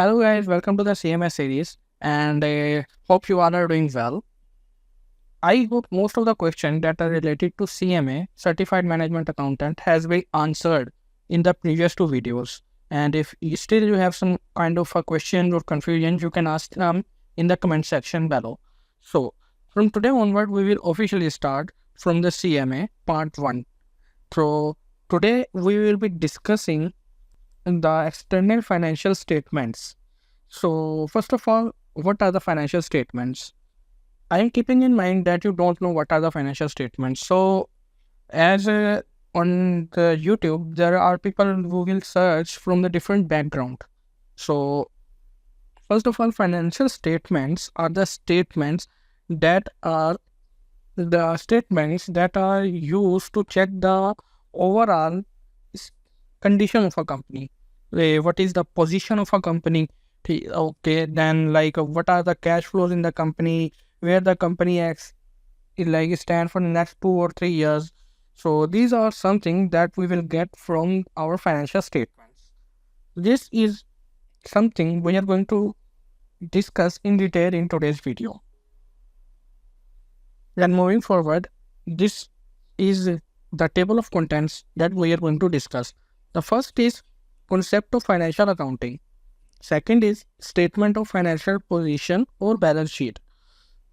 Hello guys, welcome to the CMA series and hope you all are doing well. I hope most of the questions that are related to CMA, Certified Management Accountant, has been answered in the previous two videos. And if still you have some kind of a question or confusion, you can ask them in the comment section below. So from today onward, we will officially start from the CMA part 1. So today we will be discussing the external financial statements. So, first of all, what are the financial statements? I am keeping in mind that you don't know what are the financial statements. So, as on the YouTube, there are people who will search from the different background. So, first of all, financial statements are the statements that are used to check the overall condition of a company. What is the position of a company? Okay, then what are the cash flows in the company, where the company acts stand for the next 2 or 3 years. So these are something that we will get from our financial statements. This is something we are going to discuss in detail in today's video. Then moving forward, this is the table of contents that we are going to discuss. The first is concept of financial accounting. Second is statement of financial position or balance sheet.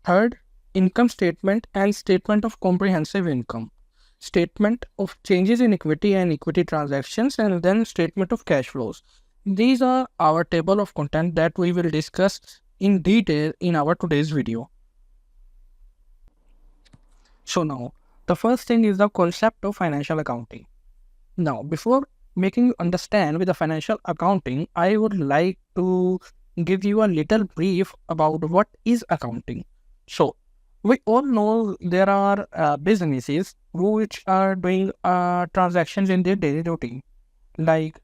Third, income statement and statement of comprehensive income. Statement of changes in equity and equity transactions, and then statement of cash flows. These are our table of content that we will discuss in detail in our today's video. So now, the first thing is the concept of financial accounting. Now, before making you understand with the financial accounting, I would like to give you a little brief about what is accounting. So, we all know there are businesses which are doing transactions in their daily routine. Like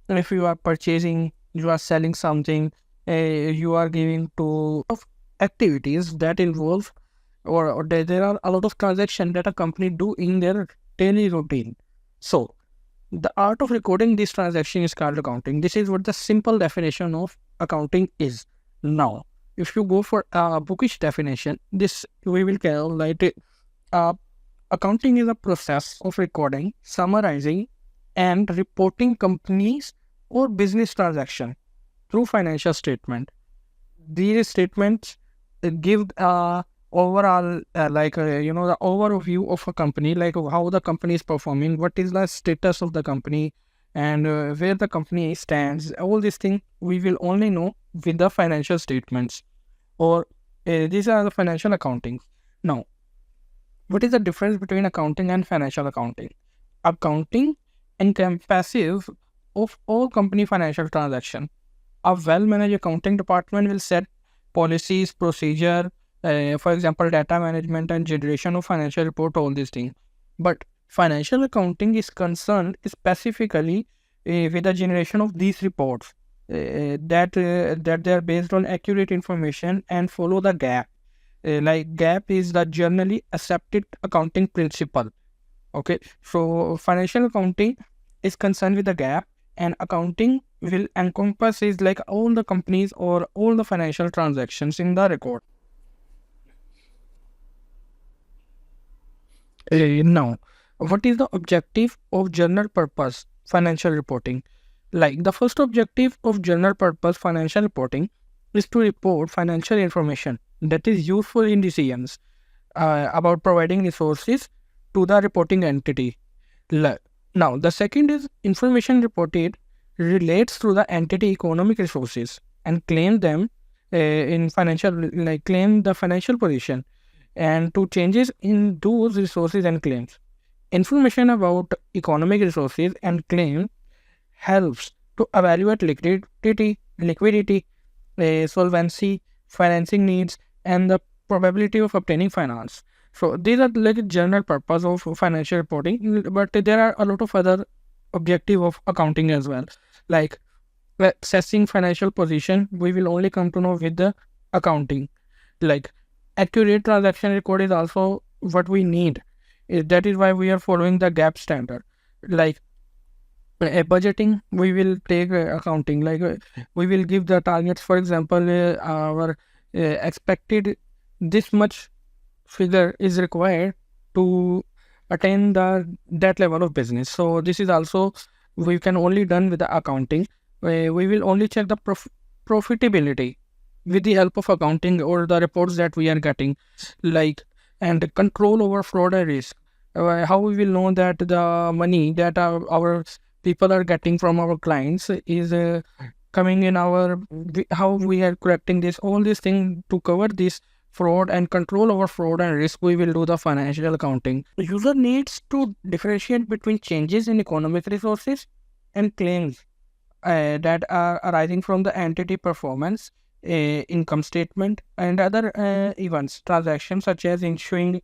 if you are purchasing, you are selling something, you are giving to activities that involve or there are a lot of transactions that a company do in their daily routine. So, the art of recording this transaction is called accounting. This is what the simple definition of accounting is. Now, if you go for a bookish definition, this we will call like accounting is a process of recording, summarizing, and reporting companies or business transaction through financial statement. These statements give overall the overview of a company, like how the company is performing, what is the status of the company, and where the company stands. All these things we will only know with the financial statements, or these are the financial accounting. Now, what is the difference between accounting and financial accounting? Accounting encompasses of all company financial transaction. A well-managed accounting department will set policies, procedure, for example, data management and generation of financial report, all these things. But financial accounting is concerned specifically with the generation of these reports that they are based on accurate information and follow the GAAP. Like GAAP is the generally accepted accounting principle. Okay, so financial accounting is concerned with the GAAP, and accounting will encompass is like all the companies or all the financial transactions in the record. Now, what is the objective of general purpose financial reporting? Like the first objective of general purpose financial reporting is to report financial information that is useful in decisions about providing resources to the reporting entity. Now, the second is information reported relates to the entity economic resources and claim them in financial, like claim the financial position and to changes in those resources and claims. Information about economic resources and claim helps to evaluate liquidity, solvency, financing needs, and the probability of obtaining finance. So these are like a general purpose of financial reporting, but there are a lot of other objective of accounting as well. Like assessing financial position, we will only come to know with the accounting. Like accurate transaction record is also what we need. That is why we are following the GAAP standard. Like Budgeting, we will take accounting, we will give the targets. For example, our expected this much figure is required to attain the that level of business. So this is also we can only done with the accounting. We will only check the profitability with the help of accounting or the reports that we are getting, like, and control over fraud and risk. How we will know that the money that our people are getting from our clients is coming in our how we are correcting this, all these things to cover this fraud and control over fraud and risk. We will do the financial accounting. The user needs to differentiate between changes in economic resources and claims that are arising from the entity performance, income statement, and other events, transactions such as issuing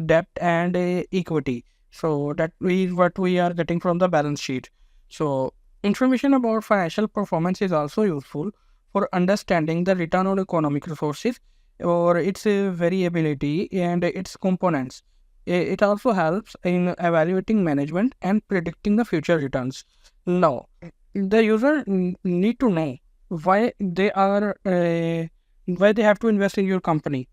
debt and equity. So that is what we are getting from the balance sheet. So information about financial performance is also useful for understanding the return on economic resources or its variability and its components. It also helps in evaluating management and predicting the future returns. Now, the user need to know why they are why they have to invest in your company.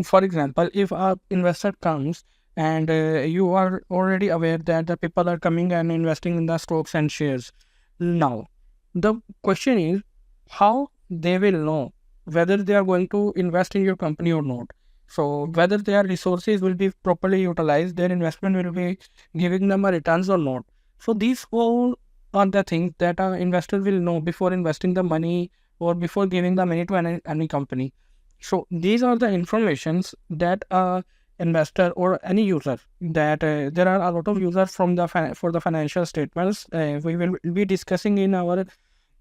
For example, if a investor comes and you are already aware that the people are coming and investing in the stocks and shares, now the question is how they will know whether they are going to invest in your company or not. So whether their resources will be properly utilized, their investment will be giving them a returns or not. So these all are the things that an investor will know before investing the money or before giving the money to any company. So these are the informations that a investor or any user, that there are a lot of users from the for the financial statements. We will be discussing in our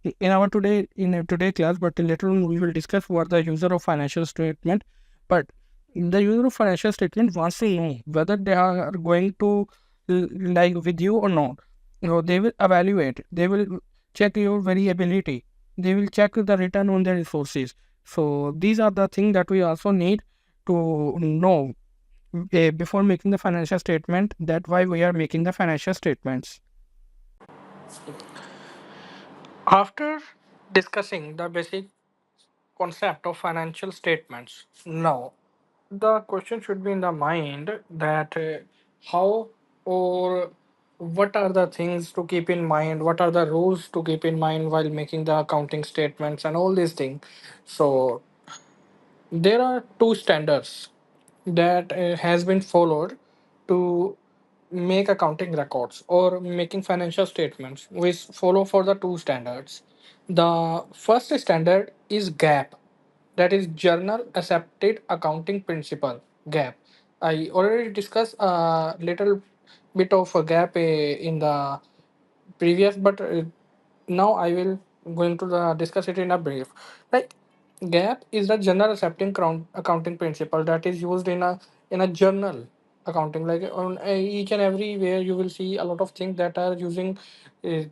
today class, but later on we will discuss what the user of financial statement. But the user of financial statement wants to know whether they are going to like with you or not. They will evaluate, they will check your variability, they will check the return on their resources. So these are the things that we also need to know before making the financial statement, that why we are making the financial statements. After discussing the basic concept of financial statements, now the question should be in the mind that how or what are the things to keep in mind, what are the rules to keep in mind while making the accounting statements and all these things. So there are two standards that has been followed to make accounting records or making financial statements. We follow for the two standards. The first standard is GAAP, that is Journal Accepted Accounting Principle, GAAP. I already discussed a little bit of a GAAP in the previous, but now I will going to discuss it in a brief. Like GAAP is the general accepting accounting principle that is used in a journal accounting. Like on each and everywhere you will see a lot of things that are using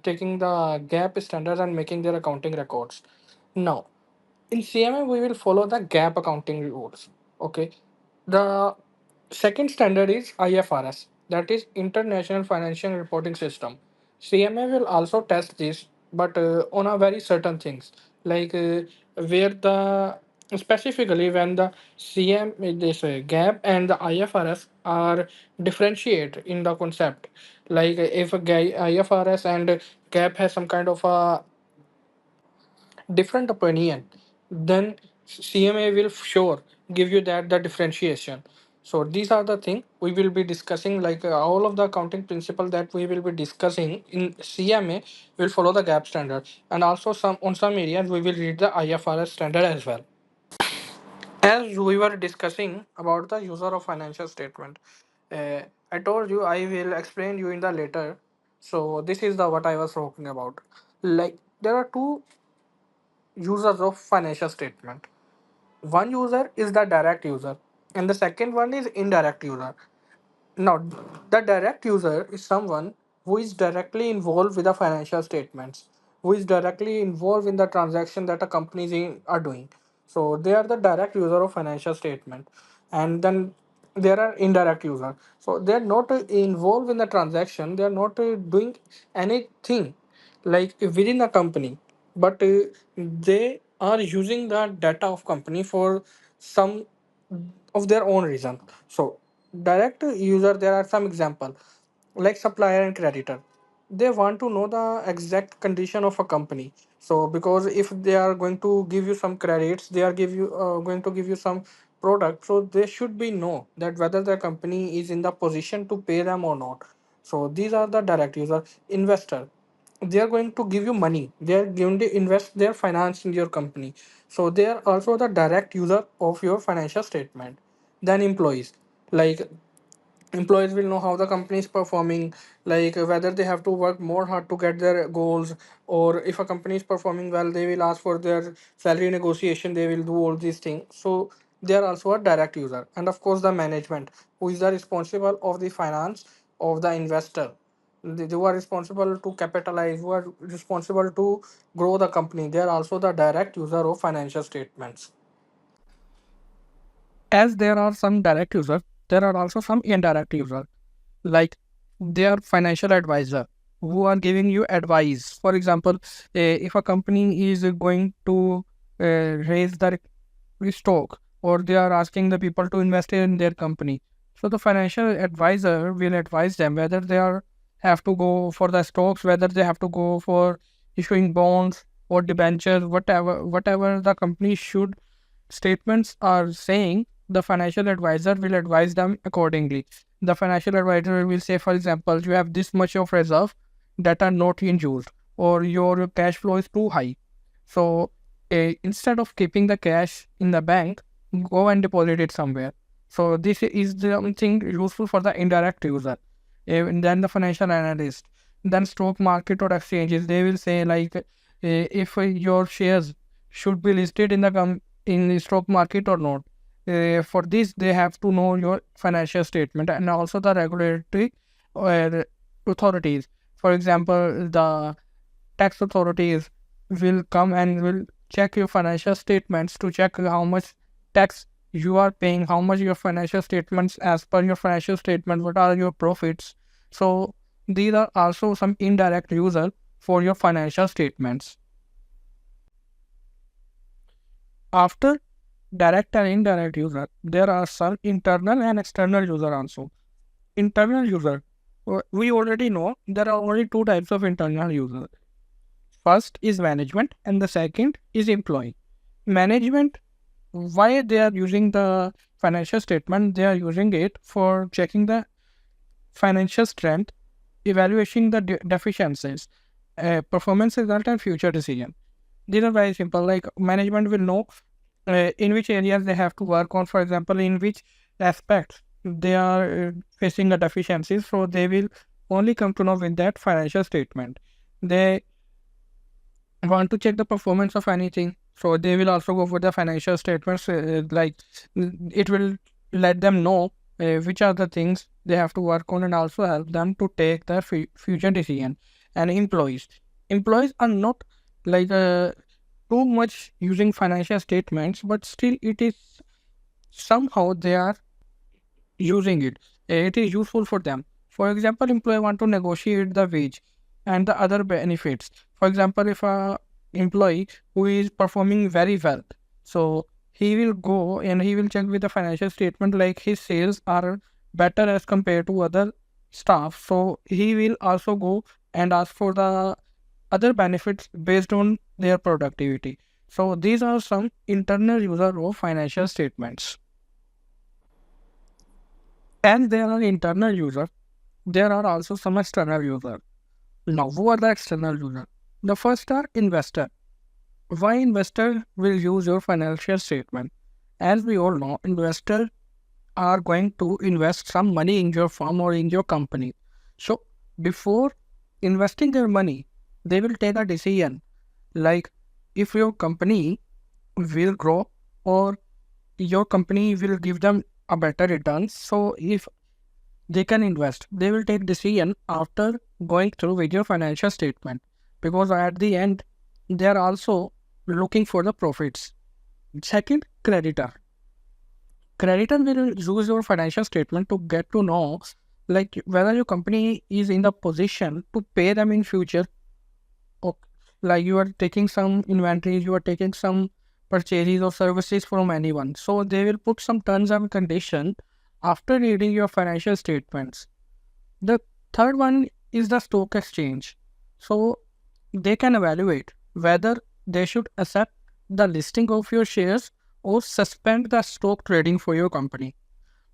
taking the GAAP standards and making their accounting records. Now in CMA we will follow the GAAP accounting rules. Okay, the second standard is IFRS, that is International Financial Reporting System. CMA will also test this, but on a very certain things, like where the specifically when the CM this GAAP and the IFRS are differentiate in the concept. Like if a IFRS and GAAP has some kind of a different opinion, then CMA will sure give you that the differentiation. So these are the thing we will be discussing, like all of the accounting principle that we will be discussing in CMA will follow the GAAP standard, and also some on some areas we will read the IFRS standard as well. As we were discussing about the user of financial statement, I told you I will explain you in the later. So this is the what I was talking about. Like there are two users of financial statement. One user is the direct user and the second one is indirect user. Now the direct user is someone who is directly involved with the financial statements, who is directly involved in the transaction that a company are doing. So they are the direct user of financial statement. And then there are indirect user, so they're not involved in the transaction, they're not doing anything like within the company, but they are using the data of company for some of their own reason. So direct user, there are some example like supplier and creditor. They want to know the exact condition of a company. So because if they are going to give you some credits, they are give you going to give you some product, so they should be know that whether the company is in the position to pay them or not. So these are the direct user. Investor, they are going to give you money, they are going to invest their finance in your company, so they are also the direct user of your financial statement. Then employees, like employees will know how the company is performing, like whether they have to work more hard to get their goals, or if a company is performing well, they will ask for their salary negotiation, they will do all these things. So they are also a direct user. And of course the management, who is the responsible of the finance of the investor, who are responsible to capitalize, who are responsible to grow the company, they are also the direct user of financial statements. As there are some direct users, there are also some indirect users, like they are financial advisor who are giving you advice. For example, if a company is going to raise the stock, or they are asking the people to invest in their company, so the financial advisor will advise them whether they are have to go for the stocks, whether they have to go for issuing bonds or debentures, whatever the company should statements are saying, the financial advisor will advise them accordingly. The financial advisor will say, for example, you have this much of reserve that are not in use, or your cash flow is too high. So instead of keeping the cash in the bank, go and deposit it somewhere. So this is something useful for the indirect user. And then the financial analyst, then stock market or exchanges, they will say like if your shares should be listed in in the stock market or not. For this, they have to know your financial statement and also the regulatory authorities. For example, the tax authorities will come and will check your financial statements to check how much tax you are paying, how much your financial statements, as per your financial statement, what are your profits. So these are also some indirect user for your financial statements. After direct and indirect user, there are some internal and external user also. Internal user, we already know there are only two types of internal user. First is management and the second is employee. Management, why they are using the financial statement? They are using it for checking the financial strength, evaluating the deficiencies, performance result and future decision. These are very simple. Like management will know in which areas they have to work on. For example, in which aspects they are facing the deficiencies. So they will only come to know with that financial statement. They want to check the performance of anything, so they will also go for the financial statements. It will let them know which are the things they have to work on, and also help them to take their future decision. And employees are not like too much using financial statements, but still it is somehow they are using it. It is useful for them. For example, employee want to negotiate the wage and the other benefits. For example, if a employee who is performing very well, so he will go and he will check with the financial statement, like his sales are better as compared to other staff. So he will also go and ask for the other benefits based on their productivity. So these are some internal user of financial statements. And there are internal users, there are also some external users. Now, who are the external users? The first are investor. Why investor will use your financial statement? As we all know, investors are going to invest some money in your firm or in your company. So before investing their money, they will take a decision like if your company will grow, or your company will give them a better return. So if they can invest, they will take decision after going through with your financial statement, because at the end they are also looking for the profits. Second, creditor. Creditor will use your financial statement to get to know like whether your company is in the position to pay them in future. Or like you are taking some inventories, you are taking some purchases or services from anyone. So they will put some terms and condition after reading your financial statements. The third one is the stock exchange. So they can evaluate whether they should accept the listing of your shares or suspend the stock trading for your company.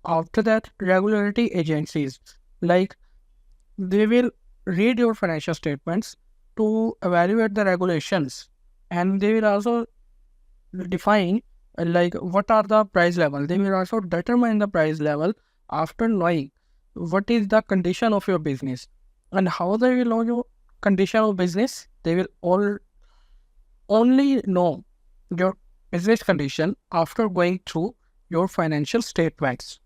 After that, regulatory agencies like they will read your financial statements to evaluate the regulations, and they will also define like what are the price level. They will also determine the price level after knowing what is the condition of your business. And how they will know your condition of business? They will only know your business condition after going through your financial statements.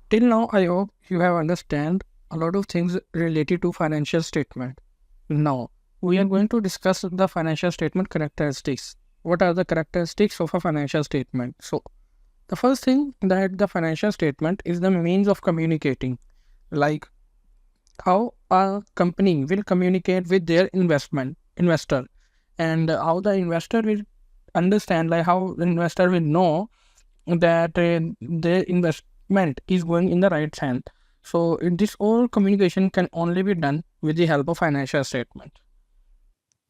Till now, I hope you have understand a lot of things related to financial statement. Now, we are going to discuss the financial statement characteristics. What are the characteristics of a financial statement? So, the first thing that the financial statement is the means of communicating, like how a company will communicate with their investor, and how the investor will understand, like how the investor will know that their investment is going in the right hand. So this all communication can only be done with the help of financial statement.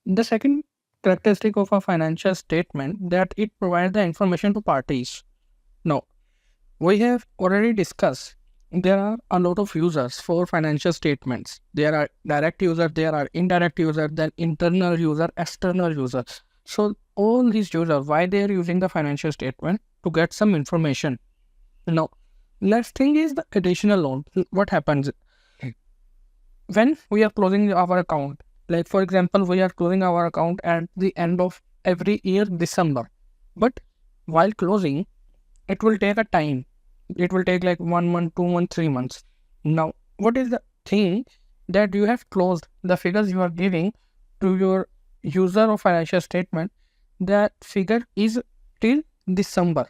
The second characteristic of a financial statement that it provides the information to parties. Now, we have already discussed there are a lot of users for financial statements. There are direct users, there are indirect users, then internal user, external user. So all these users, why they are using the financial statement? To get some information. Now, next thing is the additional loan. What happens when we are closing our account? Like for example, we are closing our account at the end of every year, December. But while closing, it will take a time. It will take like 1 month, 2 months, 3 months. Now, what is the thing that you have closed? The figures you are giving to your user of financial statement, that figure is till December.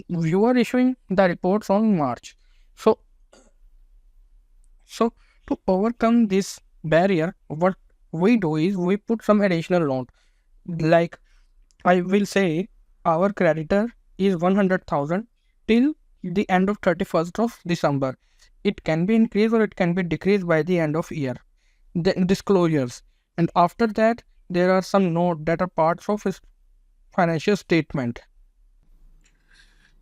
You are issuing the reports on March. So, so to overcome this barrier, what we do is we put some additional loan. Like I will say, our creditor is 100,000 till the end of 31st of December. It can be increased or it can be decreased by the end of year. The disclosures, and after that there are some notes that are parts of his financial statement.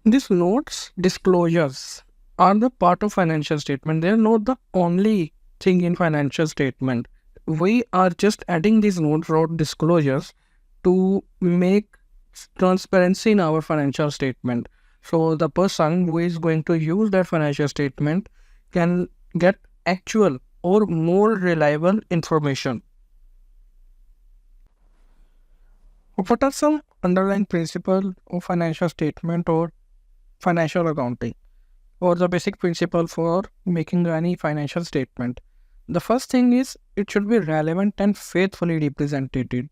These notes, disclosures are the part of financial statement. They are not the only thing in financial statement. We are just adding these notes or disclosures to make transparency in our financial statement. So the person who is going to use that financial statement can get actual or more reliable information. What are some underlying principles of financial statement or financial accounting, or the basic principle for making any financial statement? The first thing is it should be relevant and faithfully represented.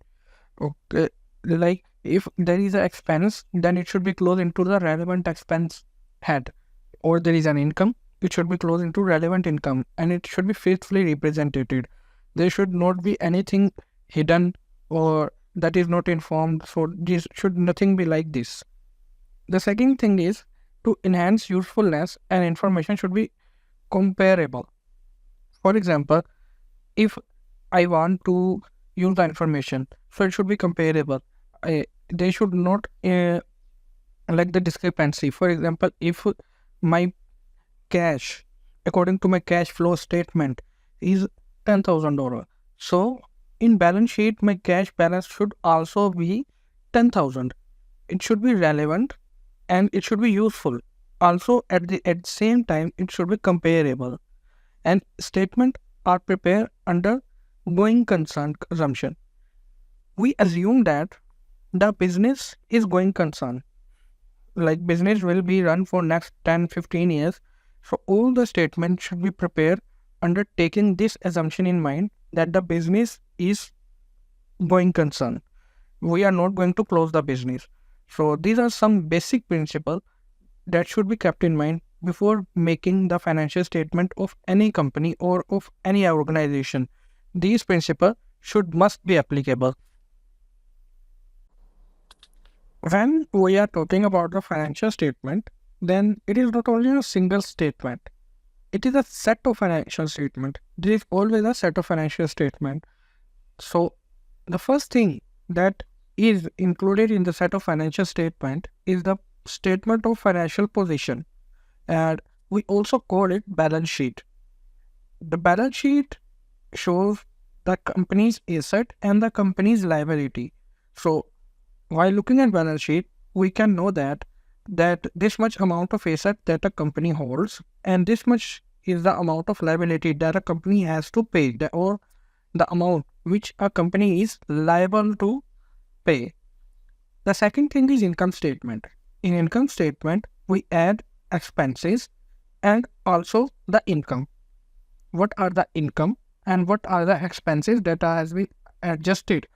Okay, like if there is an expense, then it should be closed into the relevant expense head, or there is an income, it should be closed into relevant income, and it should be faithfully represented. There should not be anything hidden or that is not informed. So this should nothing be like this. The second thing is to enhance usefulness, and information should be comparable. For example, if I want to use the information, so it should be comparable. They should not like the discrepancy. For example, if my cash, according to my cash flow statement, is $10,000, so in balance sheet my cash balance should also be 10,000. It should be relevant and it should be useful. Also, at the same time, it should be comparable. And statement are prepared under going concern assumption. We assume that the business is going concern. Like business will be run for next 10-15 years. So all the statements should be prepared under taking this assumption in mind that the business is going concern. We are not going to close the business. So these are some basic principles that should be kept in mind before making the financial statement of any company or of any organization. These principles must be applicable. When we are talking about the financial statement, then it is not only a single statement. It is a set of financial statement. There is always a set of financial statement. So the first thing that is included in the set of financial statement is the statement of financial position, and we also call it balance sheet. The balance sheet shows the company's asset and the company's liability. So while looking at balance sheet, we can know that this much amount of asset that a company holds and this much is the amount of liability that a company has to pay, or the amount which a company is liable to pay. The second thing is income statement. In income statement, we add expenses and also the income. What are the income and what are the expenses that has been adjusted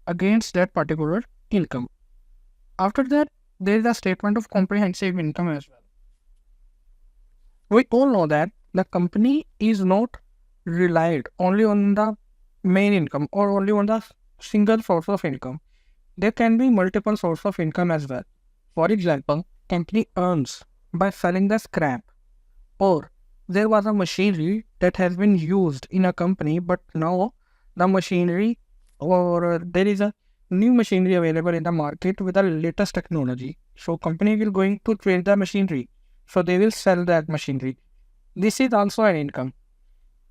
against that particular income. After that, there is a statement of comprehensive income as well. We all know that the company is not relied only on the main income or only on the single source of income. There can be multiple sources of income as well. For example, company earns by selling the scrap, or there was a machinery that has been used in a company, but now the machinery or there is a new machinery available in the market with the latest technology. So company will going to trade the machinery. So they will sell that machinery. This is also an income.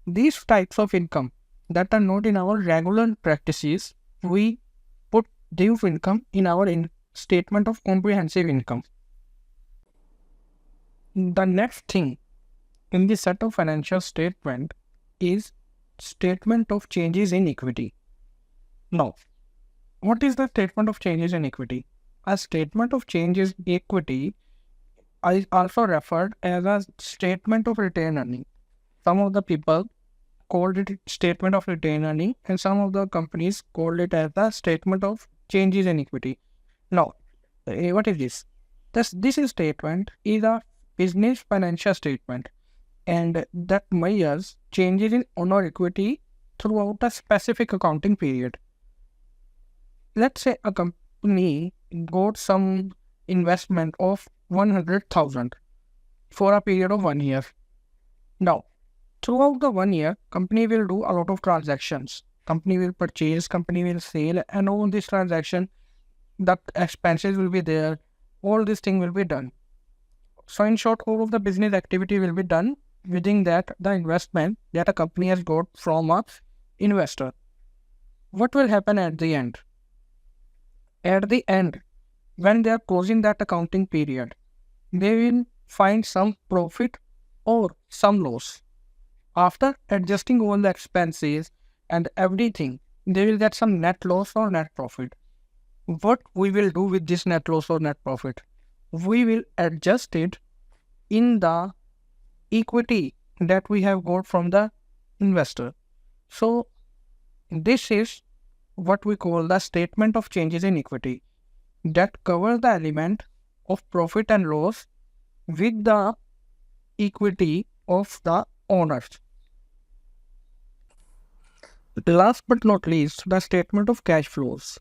These types of income that are not in our regular practices, we put these income in our statement of comprehensive income. The next thing in the set of financial statement is statement of changes in equity. Now, what is the statement of changes in equity? A statement of changes in equity is also referred as a statement of retained earning. Some of the people called it statement of retained earning and some of the companies called it as the statement of changes in equity. Now, what is this? This statement is a business financial statement and that measures changes in owner equity throughout a specific accounting period. Let's say a company got some investment of 100,000 for a period of 1 year. Now, throughout the 1 year, company will do a lot of transactions. Company will purchase, company will sell, and all this transaction, the expenses will be there. All this thing will be done. So in short, all of the business activity will be done within that the investment that a company has got from a investor. What will happen at the end? At the end, when they are closing that accounting period, they will find some profit or some loss. After adjusting all the expenses and everything, they will get some net loss or net profit. What we will do with this net loss or net profit? We will adjust it in the equity that we have got from the investor. So this is what we call the statement of changes in equity that covers the element of profit and loss with the equity of the owners. Last but not least, the statement of cash flows.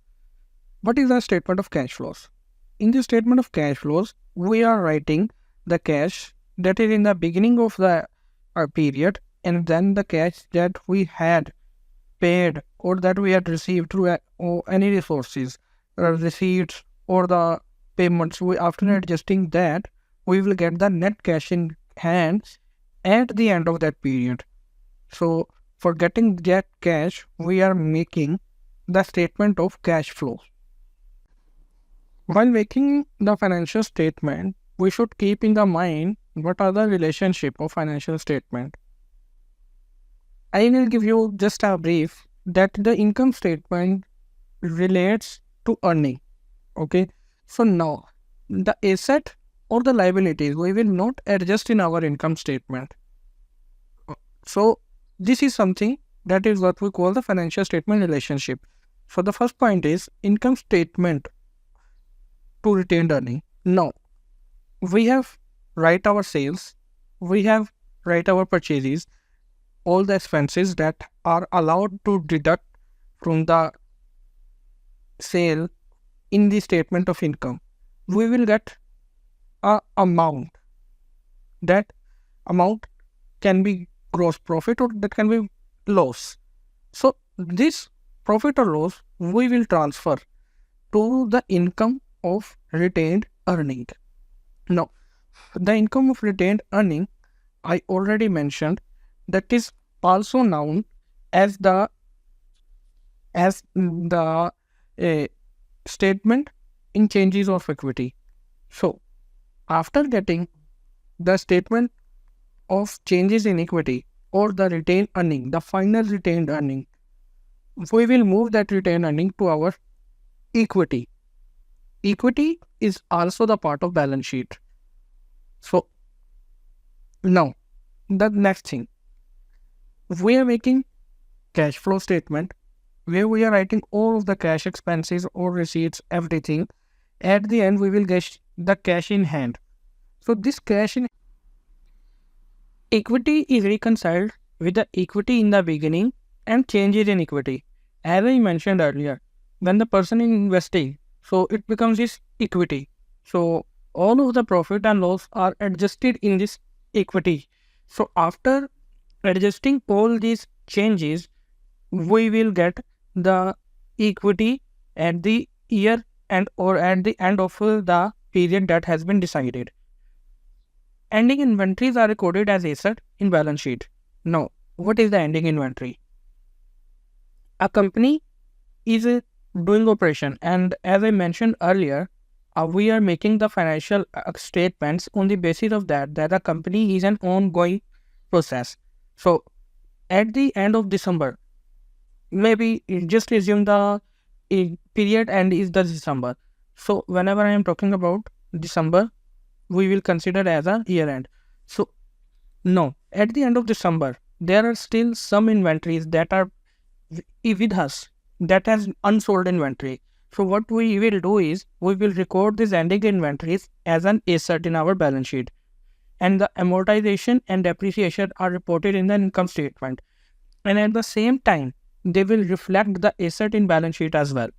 What is the statement of cash flows? In the statement of cash flows, we are writing the cash that is in the beginning of the period and then the cash that we had paid or that we had received through any resources, receipts or the payments. After adjusting that, we will get the net cash in hand at the end of that period. So for getting that cash, we are making the statement of cash flow. While making the financial statement, we should keep in the mind what are the relationship of financial statement. I will give you just a brief that the income statement relates to earning. Okay, so now the asset or the liabilities we will not adjust in our income statement. So this is something that is what we call the financial statement relationship. So the first point is income statement to retained earning. Now, we have write our sales, we have write our purchases, all the expenses that are allowed to deduct from the sale in the statement of income. We will get a amount. That amount can be gross profit or that can be loss. So this profit or loss we will transfer to the income of retained earning. Now, the income of retained earning, I already mentioned, that is also known as the statement in changes of equity. So, after getting the statement of changes in equity or the retained earning, the final retained earning, we will move that retained earning to our equity. Equity is also the part of balance sheet. So, now the next thing, we are making cash flow statement where we are writing all of the cash expenses or receipts, everything. At the end, we will get the cash in hand. So this cash in equity is reconciled with the equity in the beginning and changes in equity. As I mentioned earlier, when the person is investing, so it becomes this equity. So all of the profit and loss are adjusted in this equity. So after adjusting all these changes, we will get the equity at the year and or at the end of the period that has been decided. Ending inventories are recorded as asset in balance sheet. Now, what is the ending inventory? A company is doing operation, and as I mentioned earlier, we are making the financial statements on the basis of that the company is an ongoing process. So, at the end of December, maybe just assume the period end is the December. So, whenever I am talking about December, we will consider as a year end. So, no, at the end of December, there are still some inventories that are with us that has unsold inventory. So what we will do is we will record these ending inventories as an asset in our balance sheet, and the amortization and depreciation are reported in the income statement, and at the same time they will reflect the asset in balance sheet as well.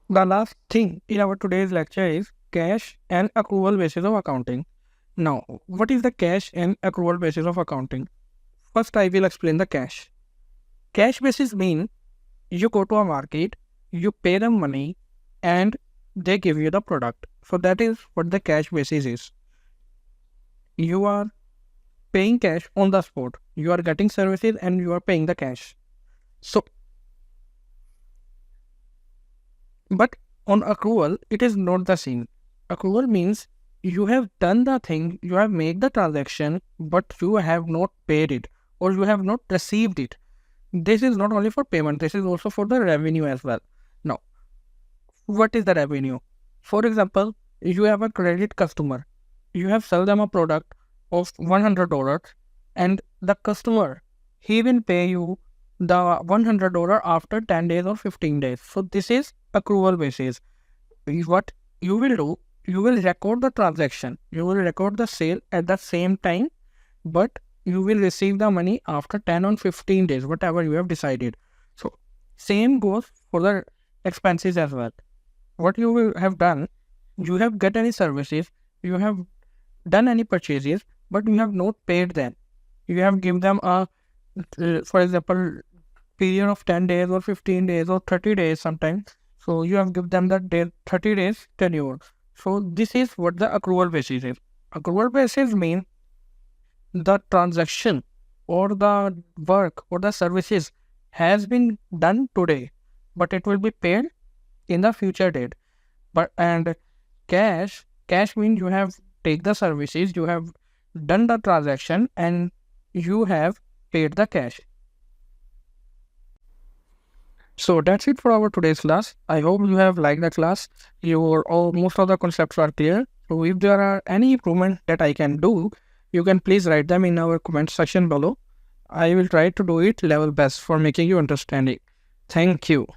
The last thing in our today's lecture is cash and accrual basis of accounting. Now, what is the cash and accrual basis of accounting? First, I will explain the cash. Cash basis mean you go to a market, you pay them money, and they give you the product. So that is what the cash basis is. You are paying cash on the spot. You are getting services and you are paying the cash. So, but on accrual, it is not the same. Accrual means you have done the thing, you have made the transaction, but you have not paid it or you have not received it. This is not only for payment, this is also for the revenue as well. Now, what is the revenue? For example, you have a credit customer. You have sold them a product of $100 and the customer, he will pay you the $100 after 10 days or 15 days. So this is accrual basis. What you will do, you will record the transaction, you will record the sale at the same time, but you will receive the money after 10 or 15 days, whatever you have decided. So same goes for the expenses as well. What you will have done, you have got any services, you have done any purchases, but you have not paid them. You have given them a, for example, period of 10 days or 15 days or 30 days sometimes. So you have given them that 30 days tenure. So this is what the accrual basis is. Accrual basis means the transaction or the work or the services has been done today, but it will be paid in the future date. But and cash means you have take the services, you have done the transaction and you have paid the cash. So that's it for our today's class. I hope you have liked the class. Most of the concepts are clear. So if there are any improvement that I can do, you can please write them in our comment section below. I will try to do it level best for making you understand it. Thank you.